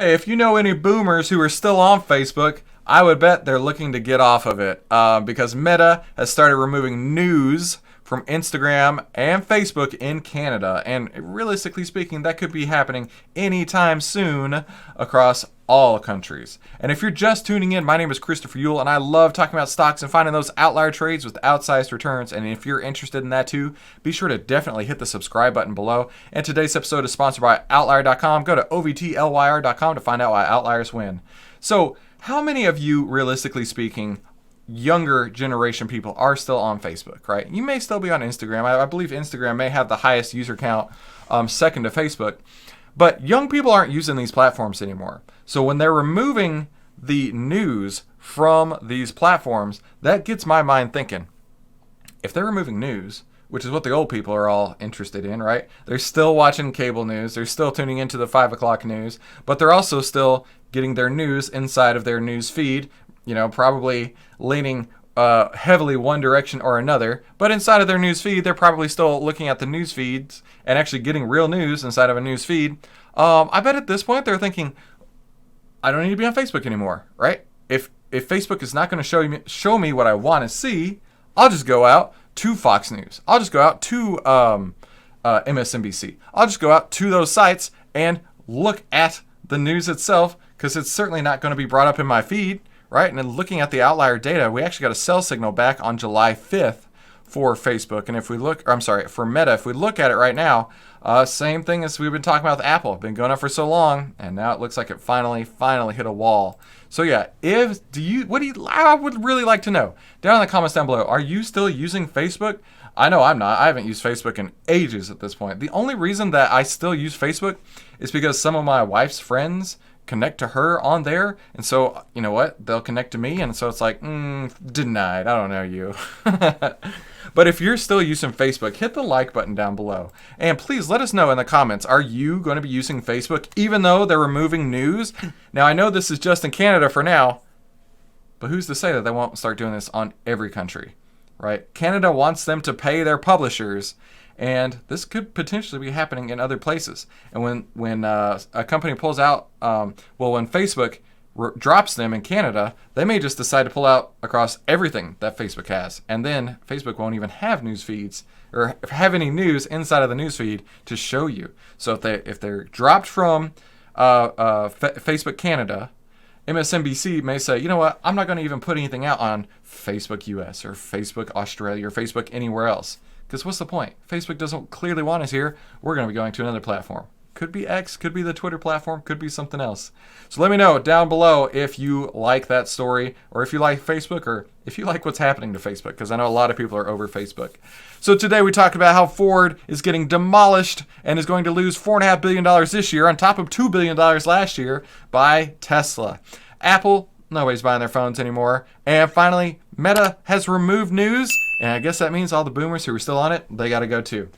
Hey, if you know any boomers who are still on Facebook, I would bet they're looking to get off of it because Meta has started removing news from Instagram and Facebook in Canada. And realistically speaking, that could be happening anytime soon across all countries. And if you're just tuning in, my name is Christopher Yule, and I love talking about stocks and finding those outlier trades with outsized returns. And if you're interested in that too, be sure to definitely hit the subscribe button below. And today's episode is sponsored by Outlier.com. Go to OVTLYR.com to find out why outliers win. So, how many of you, realistically speaking, younger generation people are still on Facebook, right? You may still be on Instagram. I believe Instagram may have the highest user count, second to Facebook. But young people aren't using these platforms anymore. So when they're removing the news from these platforms, that gets my mind thinking. If they're removing news, which is what the old people are all interested in, right? They're still watching cable news. They're still tuning into the 5 o'clock news. But they're also still getting their news inside of their news feed, probably leaning heavily one direction or another. But inside of their news feed, they're probably still looking at the news feeds and actually getting real news inside of a news feed. I bet at this point they're thinking, I don't need to be on Facebook anymore, right? If Facebook is not going to show me what I want to see, I'll just go out to Fox News. I'll just go out to MSNBC. I'll just go out to those sites and look at the news itself, because it's certainly not going to be brought up in my feed, right? And then looking at the outlier data, we actually got a sell signal back on July 5th for Facebook. And if we look, for Meta, if we look at it right now, same thing as we've been talking about with Apple. Been going up for so long, and now it looks like it finally hit a wall. So yeah, I would really like to know down in the comments down below, are you still using Facebook? I know I'm not. I haven't used Facebook in ages at this point. The only reason that I still use Facebook is because some of my wife's friends connect to her on there, and so you know what, they'll connect to me, and so it's like denied. I don't know you. But if you're still using Facebook, hit the like button down below, and please let us know in the comments, are you going to be using Facebook even though they're removing news? Now I know this is just in Canada for now, but who's to say that they won't start doing this on every country, right? Canada wants them to pay their publishers, and this could potentially be happening in other places. And when a company pulls out, when Facebook drops them in Canada, they may just decide to pull out across everything that Facebook has. And then Facebook won't even have news feeds or have any news inside of the news feed to show you. So if they're dropped from Facebook Canada, MSNBC may say, you know what, I'm not going to even put anything out on Facebook US or Facebook Australia or Facebook anywhere else. Because what's the point? Facebook doesn't clearly want us here. We're going to be going to another platform. Could be X, could be the Twitter platform, could be something else. So let me know down below if you like that story, or if you like Facebook, or if you like what's happening to Facebook, because I know a lot of people are over Facebook. So today we talked about how Ford is getting demolished and is going to lose $4.5 billion this year on top of $2 billion last year by Tesla. Apple, nobody's buying their phones anymore. And finally, Meta has removed news, and I guess that means all the boomers who are still on it, they got to go too.